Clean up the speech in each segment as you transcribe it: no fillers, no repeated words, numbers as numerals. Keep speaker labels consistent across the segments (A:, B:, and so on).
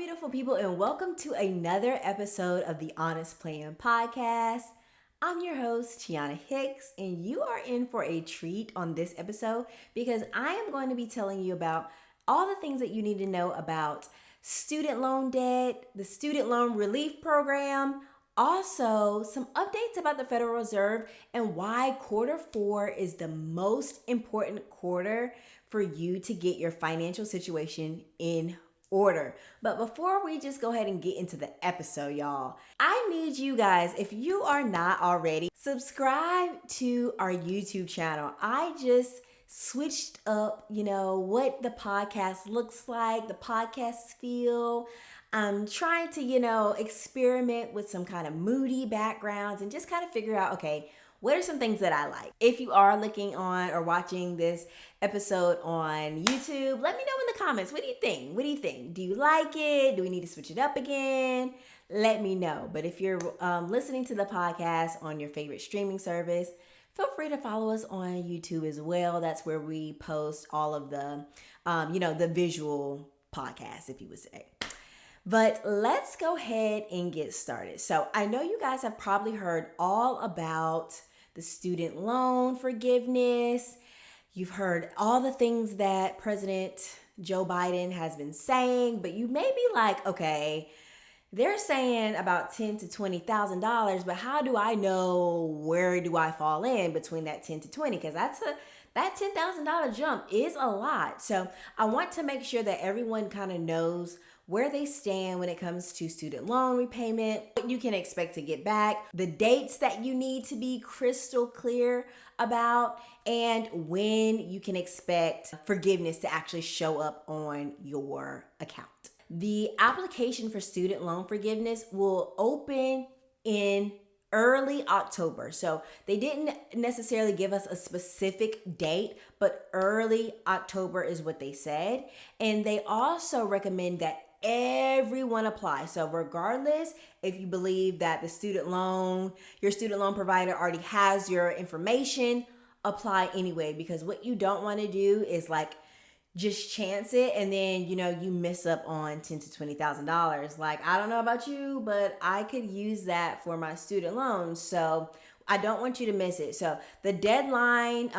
A: beautiful people, and welcome to another episode of the Honest Plan Podcast. I'm your host, Tiana Hicks, and you are in for a treat on this episode because I am going to be telling you about all the things that you need to know about student loan debt, the student loan relief program, also some updates about the Federal Reserve and why quarter four is the most important quarter for you to get your financial situation in order. But before we just go ahead and get into the episode, y'all, I need you guys, if you are not already, subscribe to our YouTube channel. I just switched up, what the podcast looks like, the podcast feel. I'm trying to, experiment with some kind of moody backgrounds and just kind of figure out, okay, what are some things that I like? If you are looking on or watching this episode on YouTube, let me know in the comments. What do you think? What do you think? Do you like it? Do we need to switch it up again? Let me know. But if you're listening to the podcast on your favorite streaming service, feel free to follow us on YouTube as well. That's where we post all of the, the visual podcasts, if you would say. But let's go ahead and get started. So I know you guys have probably heard all about the student loan forgiveness. You've heard all the things that President Joe Biden has been saying, but you may be like, okay, they're saying about $10,000 to $20,000, but how do I know where do I fall in between that 10 to 20? Because that $10,000 jump is a lot. So I want to make sure that everyone kind of knows where they stand when it comes to student loan repayment, what you can expect to get back, the dates that you need to be crystal clear about, and when you can expect forgiveness to actually show up on your account. The application for student loan forgiveness will open in early October. So they didn't necessarily give us a specific date, but early October is what they said. And they also recommend that everyone apply. So regardless if you believe that your student loan provider already has your information, apply anyway, because what you don't want to do is just chance it and then you miss up on $10,000 to $20,000. I don't know about you, but I could use that for my student loans, so I don't want you to miss it. So the deadline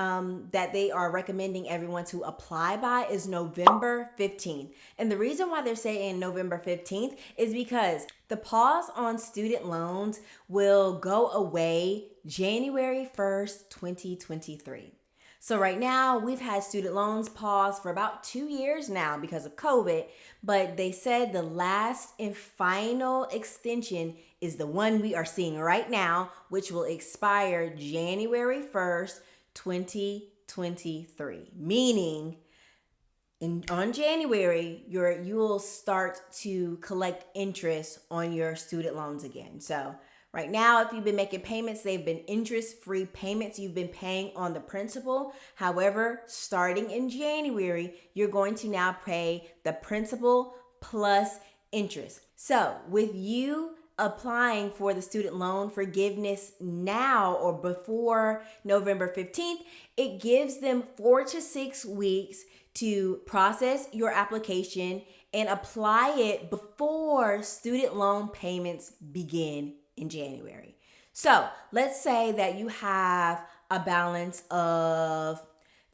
A: that they are recommending everyone to apply by is November 15th. And the reason why they're saying November 15th is because the pause on student loans will go away January 1st, 2023. So right now, we've had student loans pause for about 2 years now because of COVID, but they said the last and final extension is the one we are seeing right now, which will expire January 1st, 2023. Meaning, on January, you will start to collect interest on your student loans again. So right now, if you've been making payments, they've been interest-free payments. You've been paying on the principal. However, starting in January, you're going to now pay the principal plus interest. So with you applying for the student loan forgiveness now or before November 15th, it gives them 4 to 6 weeks to process your application and apply it before student loan payments begin in January. So let's say that you have a balance of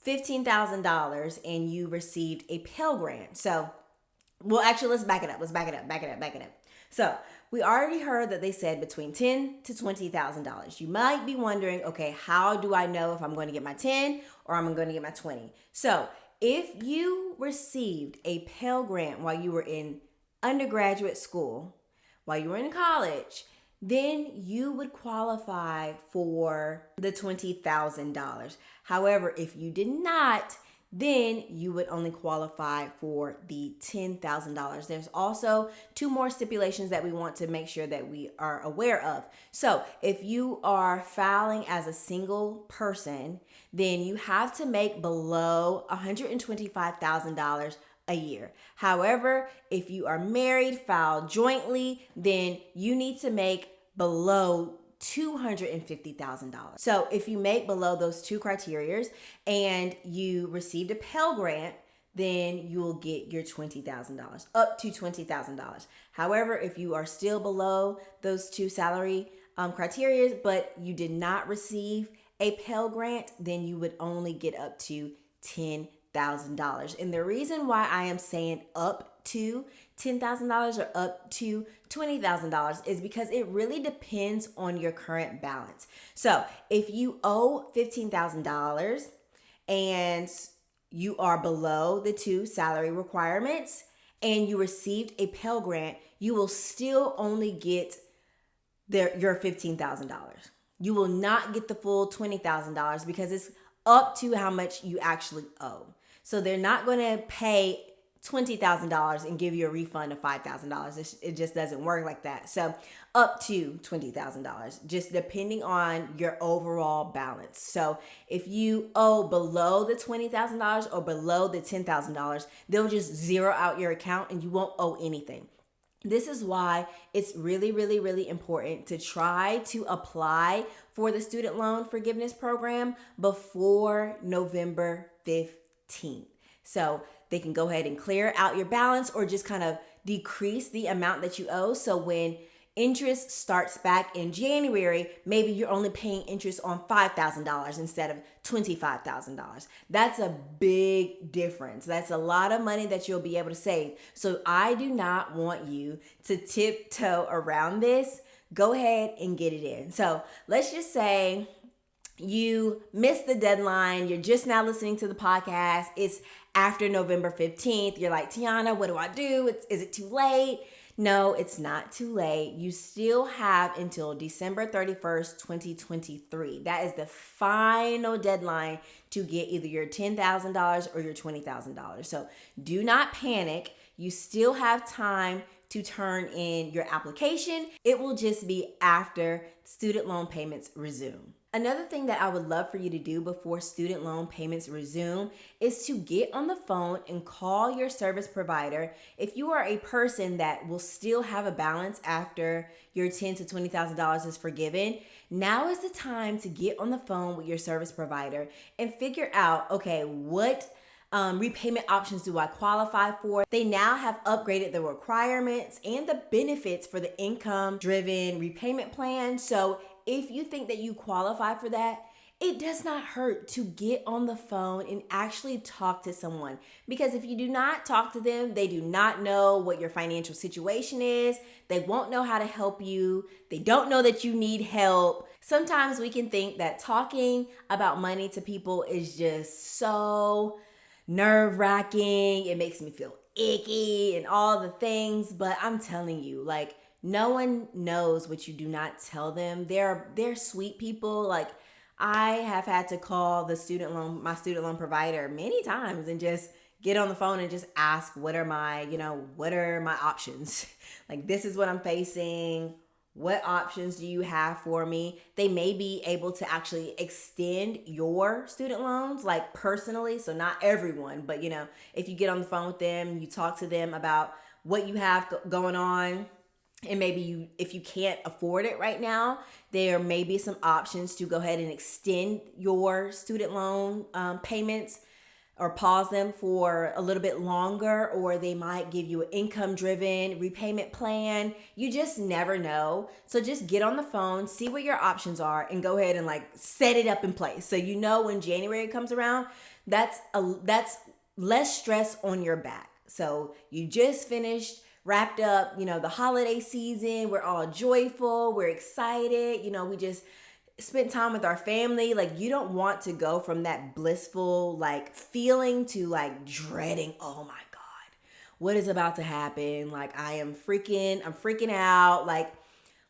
A: $15,000 and you received a Pell Grant. So, let's back it up. So we already heard that they said between $10,000 to $20,000. You might be wondering, okay, how do I know if I'm going to get my 10 or I'm going to get my 20? So if you received a Pell Grant while you were in undergraduate school, while you were in college, then you would qualify for the $20,000. However, if you did not, then you would only qualify for the $10,000. There's also 2 more stipulations that we want to make sure that we are aware of. So if you are filing as a single person, then you have to make below $125,000 a year. However, if you are married, file jointly, then you need to make below $250,000. So if you make below those 2 criteria and you received a Pell Grant, then you'll get your $20,000, up to $20,000. However, if you are still below those two salary criteria, but you did not receive a Pell Grant, then you would only get up to $10,000. And the reason why I am saying up to $10,000 or up to $20,000 is because it really depends on your current balance. So if you owe $15,000 and you are below the two salary requirements and you received a Pell Grant, you will still only get your $15,000. You will not get the full $20,000 because it's up to how much you actually owe. So they're not going to pay $20,000 and give you a refund of $5,000. It just doesn't work like that. So up to $20,000, just depending on your overall balance. So if you owe below the $20,000 or below the $10,000, they'll just zero out your account and you won't owe anything. This is why it's really, really, really important to try to apply for the student loan forgiveness program before November 15th. So they can go ahead and clear out your balance or just kind of decrease the amount that you owe. So when interest starts back in January, maybe you're only paying interest on $5,000 instead of $25,000. That's a big difference. That's a lot of money that you'll be able to save. So I do not want you to tiptoe around this. Go ahead and get it in. So let's just say you missed the deadline. You're just now listening to the podcast. It's after November 15th. You're like, Tiana, what do I do? Is it too late? No, it's not too late. You still have until December 31st, 2023. That is the final deadline to get either your $10,000 or your $20,000. So do not panic. You still have time to turn in your application. It will just be after student loan payments resume. Another thing that I would love for you to do before student loan payments resume is to get on the phone and call your service provider. If you are a person that will still have a balance after your $10,000 to $20,000 is forgiven, now is the time to get on the phone with your service provider and figure out, okay, what repayment options do I qualify for? They now have upgraded the requirements and the benefits for the income-driven repayment plan. So if you think that you qualify for that, it does not hurt to get on the phone and actually talk to someone. Because if you do not talk to them, they do not know what your financial situation is. They won't know how to help you. They don't know that you need help. Sometimes we can think that talking about money to people is just so nerve-wracking. It makes me feel icky and all the things. But I'm telling you, like, no one knows what you do not tell them. They're sweet people. Like, I have had to call my student loan provider many times and just get on the phone and just ask, what are my options? Like, this is what I'm facing. What options do you have for me? They may be able to actually extend your student loans, like personally. So not everyone, but if you get on the phone with them, you talk to them about what you have going on. And maybe if you can't afford it right now, there may be some options to go ahead and extend your student loan payments or pause them for a little bit longer, or they might give you an income-driven repayment plan. You just never know. So just get on the phone, see what your options are, and go ahead and set it up in place. So when January comes around, that's less stress on your back. So you just wrapped up, the holiday season. We're all joyful. We're excited. We just spent time with our family. Like, you don't want to go from that blissful, feeling to dreading, oh my God, what is about to happen? I'm freaking out.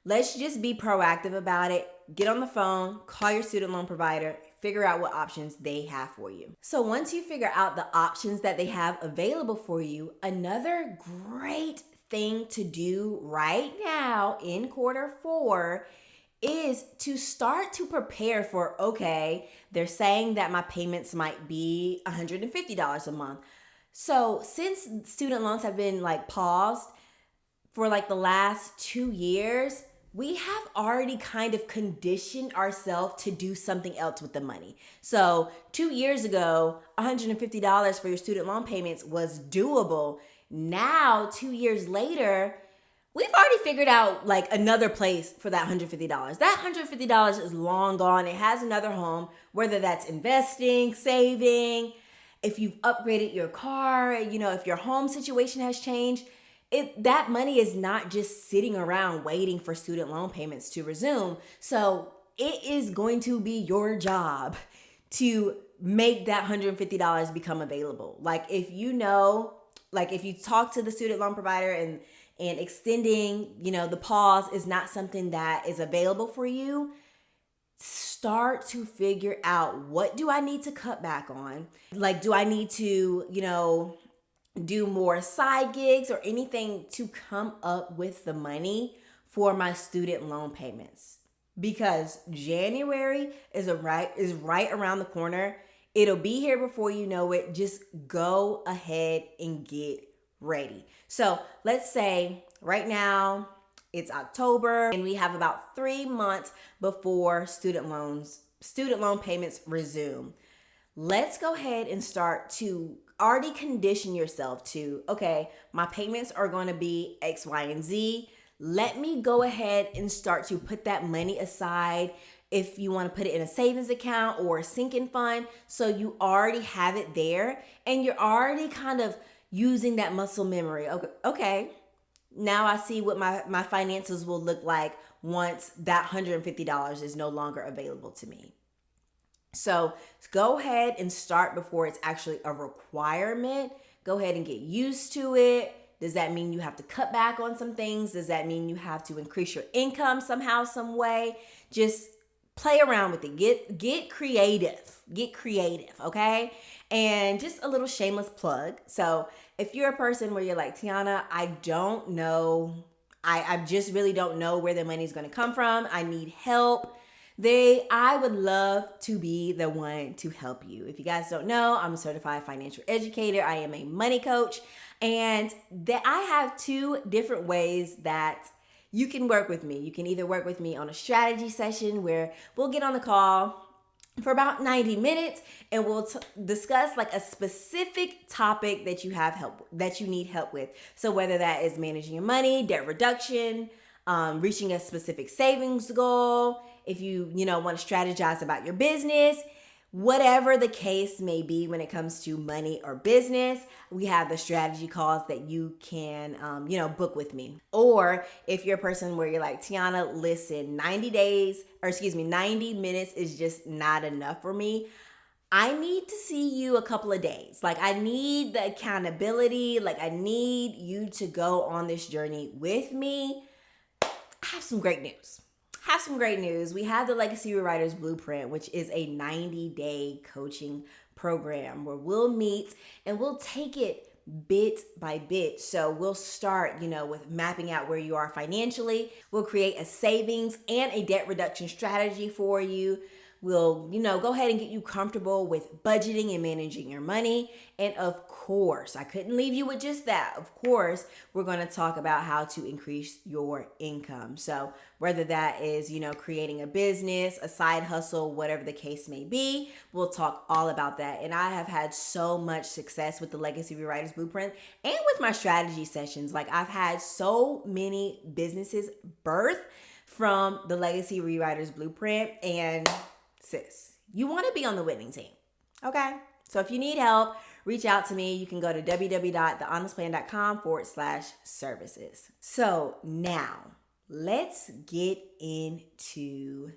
A: Let's just be proactive about it. Get on the phone, call your student loan provider, figure out what options they have for you. So once you figure out the options that they have available for you, another great thing to do right now in Q4 is to start to prepare for, okay, they're saying that my payments might be $150 a month. So since student loans have been paused for the last 2 years, we have already kind of conditioned ourselves to do something else with the money. So 2 years ago, $150 for your student loan payments was doable. Now, 2 years later, we've already figured out like another place for that $150. That $150 is long gone. It has another home, whether that's investing, saving, if you've upgraded your car, if your home situation has changed, that money is not just sitting around waiting for student loan payments to resume. So it is going to be your job to make that $150 become available. Like if you talk to the student loan provider and extending, the pause is not something that is available for you, start to figure out, what do I need to cut back on? Like, do I need to, do more side gigs or anything to come up with the money for my student loan payments? Because January is right around the corner. It'll be here before you know it. Just go ahead and get ready. So let's say right now it's October and we have about 3 months before student loan payments resume. Let's go ahead and start to already condition yourself to, okay, my payments are going to be X, Y, and Z. Let me go ahead and start to put that money aside. If you want to put it in a savings account or a sinking fund, so you already have it there and you're already kind of using that muscle memory. Okay, now I see what my finances will look like once that $150 is no longer available to me. So go ahead and start before it's actually a requirement. Go ahead and get used to it. Does that mean you have to cut back on some things? Does that mean you have to increase your income somehow, some way? Just play around with it. Get creative. Get creative, okay? And just a little shameless plug. So if you're a person where you're like, Tiana, I don't know. I just really don't know where the money's going to come from. I need help. I would love to be the one to help you. If you guys don't know, I'm a certified financial educator. I am a money coach, and that I have 2 different ways that you can work with me. You can either work with me on a strategy session where we'll get on the call for about 90 minutes and we'll discuss like a specific topic that you need help with. So whether that is managing your money, debt reduction, reaching a specific savings goal, if you want to strategize about your business, whatever the case may be when it comes to money or business, we have the strategy calls that you can, book with me. Or if you're a person where you're like, Tiana, listen, 90 minutes is just not enough for me. I need to see you a couple of days. Like I need the accountability. Like I need you to go on this journey with me. I have some great news. We have the Legacy Rewriters Blueprint, which is a 90-day coaching program where we'll meet and we'll take it bit by bit. So we'll start, with mapping out where you are financially. We'll create a savings and a debt reduction strategy for you. We'll, go ahead and get you comfortable with budgeting and managing your money. And of course, I couldn't leave you with just that. Of course, we're going to talk about how to increase your income. So whether that is, creating a business, a side hustle, whatever the case may be, we'll talk all about that. And I have had so much success with the Legacy Rewriters Blueprint and with my strategy sessions. Like I've had so many businesses birth from the Legacy Rewriters Blueprint, and sis, you want to be on the winning team, okay? So if you need help, reach out to me. You can go to www.thehonestplan.com/services. So now let's get into,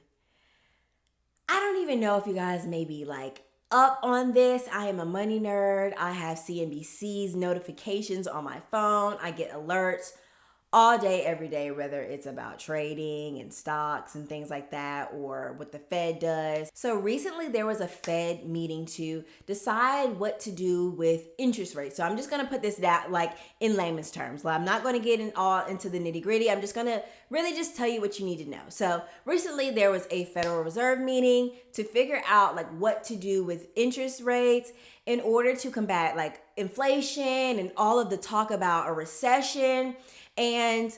A: I don't even know if you guys may be like up on this. I am a money nerd. I have CNBC's notifications on my phone. I get alerts all day, every day, whether it's about trading and stocks and things like that, or what the Fed does. So recently there was a Fed meeting to decide what to do with interest rates. So I'm just going to put this down like in layman's terms. I'm not going to get into the nitty gritty. I'm just going to really just tell you what you need to know. So recently there was a Federal Reserve meeting to figure out like what to do with interest rates in order to combat like inflation and all of the talk about a recession. And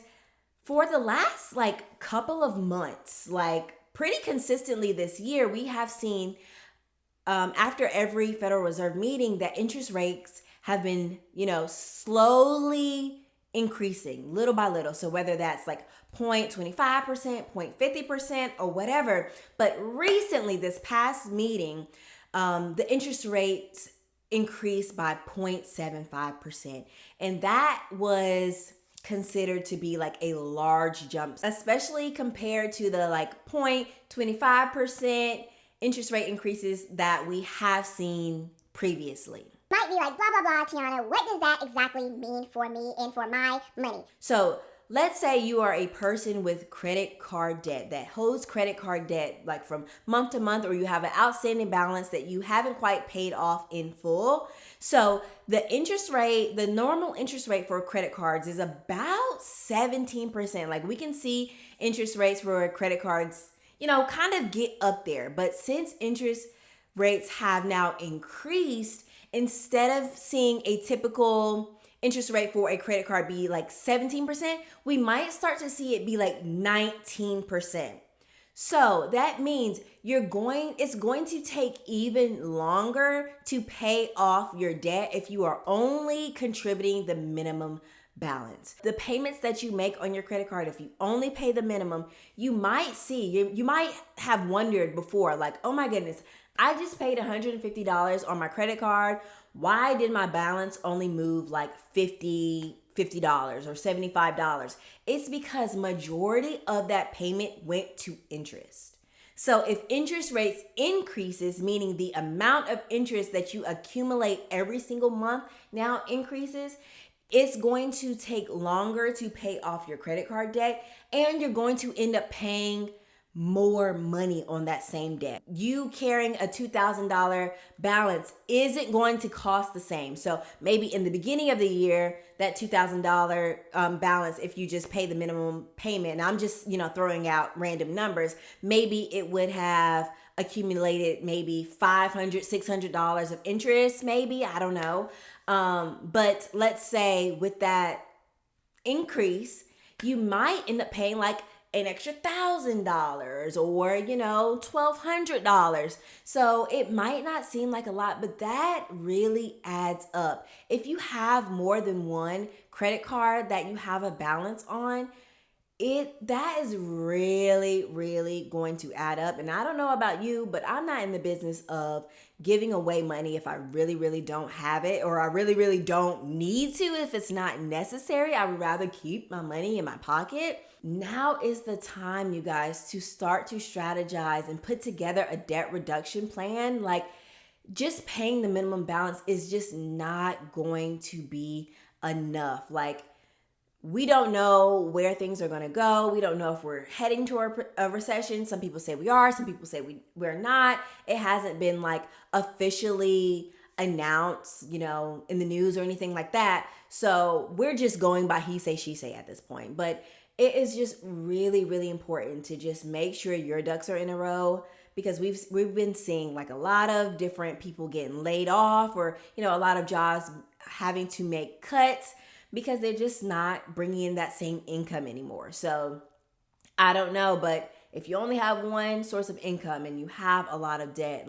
A: For the last couple of months, pretty consistently this year, we have seen after every Federal Reserve meeting that interest rates have been, slowly increasing little by little. So whether that's 0.25%, 0.50%, or whatever. But recently, this past meeting, the interest rates increased by 0.75%. And that was considered to be a large jump, especially compared to the 0.25% interest rate increases that we have seen previously.
B: Might be like, blah, blah, blah, Tiana, what does that exactly mean for me and for my money?
A: So let's say you are a person with credit card debt that holds credit card debt from month to month, or you have an outstanding balance that you haven't quite paid off in full. So the interest rate, the normal interest rate for credit cards is about 17%. We can see interest rates for credit cards, kind of get up there. But since interest rates have now increased, instead of seeing a typical interest rate for a credit card be 17%, we might start to see it be 19%. So that means it's going to take even longer to pay off your debt if you are only contributing the minimum balance. The payments that you make on your credit card, if you only pay the minimum, you might have wondered before, oh my goodness, I just paid $150 on my credit card. Why did my balance only move $50 or $75? It's because majority of that payment went to interest. So if interest rates increases, meaning the amount of interest that you accumulate every single month now increases, it's going to take longer to pay off your credit card debt, and you're going to end up paying more money on that same debt. You carrying a $2,000 balance isn't going to cost the same. So maybe in the beginning of the year, that $2,000 balance, if you just pay the minimum payment, and I'm just, throwing out random numbers, maybe it would have accumulated maybe $500, $600 of interest, maybe, I don't know. But let's say with that increase, you might end up paying an extra $1,000 or, $1,200. So it might not seem like a lot, but that really adds up. If you have more than one credit card that you have a balance on, that is really, really going to add up. And I don't know about you, but I'm not in the business of giving away money if I really, really don't have it, or I really, really don't need to. If it's not necessary, I would rather keep my money in my pocket. Now is the time, you guys, to start to strategize and put together a debt reduction plan. Just paying the minimum balance is just not going to be enough. We don't know where things are going to go. We don't know if we're heading toward a recession. Some people say we are. Some people say we're not. It hasn't been officially announced, in the news or anything like that. So we're just going by he say, she say at this point. But it is just really, really important to just make sure your ducks are in a row, because we've been seeing a lot of different people getting laid off, or, a lot of jobs having to make cuts, because they're just not bringing in that same income anymore. So I don't know, but if you only have one source of income and you have a lot of debt,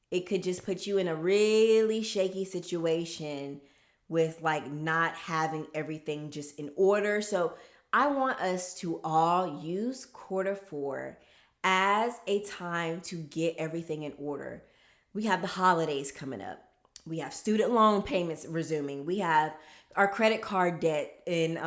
A: it could just put you in a really shaky situation with not having everything just in order. So I want us to all use Q4 as a time to get everything in order. We have the holidays coming up. We have student loan payments resuming. We have our credit card debt and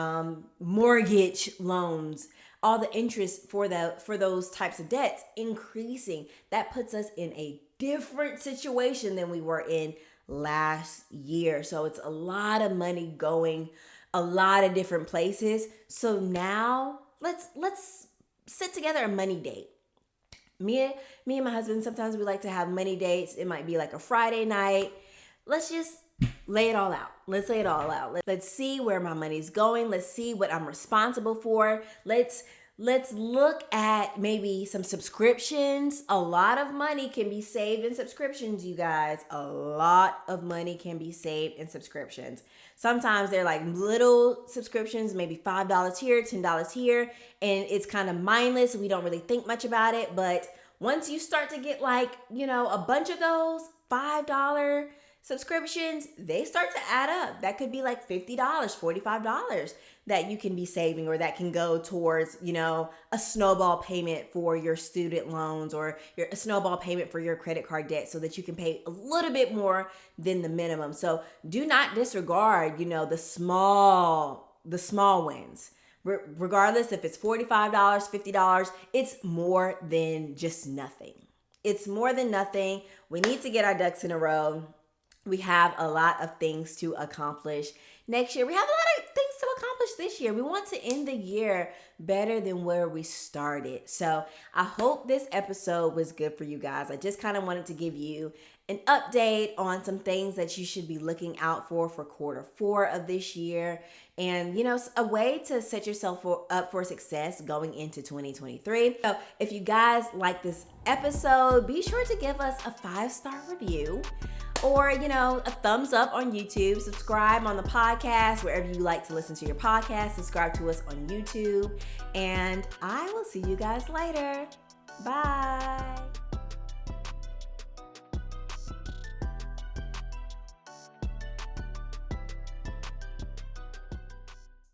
A: mortgage loans, all the interest for those types of debts increasing. That puts us in a different situation than we were in last year. So it's a lot of money going a lot of different places. So now let's sit together a money date. Me and my husband, sometimes we like to have money dates. It might be a Friday night. Let's just lay it all out. Let's lay it all out. Let's see where my money's going. Let's see what I'm responsible for. Let's let's look at maybe some subscriptions. A lot of money can be saved in subscriptions, you guys. A lot of money can be saved in subscriptions. Sometimes they're like little subscriptions, maybe $5 here, $10 here, and it's kind of mindless. We don't really think much about it. But once you start to get like, a bunch of those $5 subscriptions, they start to add up. That could be like $50, $45 that you can be saving, or that can go towards, a snowball payment for your student loans, or a snowball payment for your credit card debt, so that you can pay a little bit more than the minimum. So do not disregard, the small wins. Regardless if it's $45, $50, it's more than just nothing. It's more than nothing. We need to get our ducks in a row. We have a lot of things to accomplish next year. We have a lot of things to accomplish this year. We want to end the year better than where we started. So I hope this episode was good for you guys. I just kind of wanted to give you an update on some things that you should be looking out for quarter 4 of this year. And, a way to set yourself up for success going into 2023. So if you guys like this episode, be sure to give us a 5-star review, or, a thumbs up on YouTube. Subscribe on the podcast, wherever you like to listen to your podcast. Subscribe to us on YouTube. And I will see you guys later. Bye.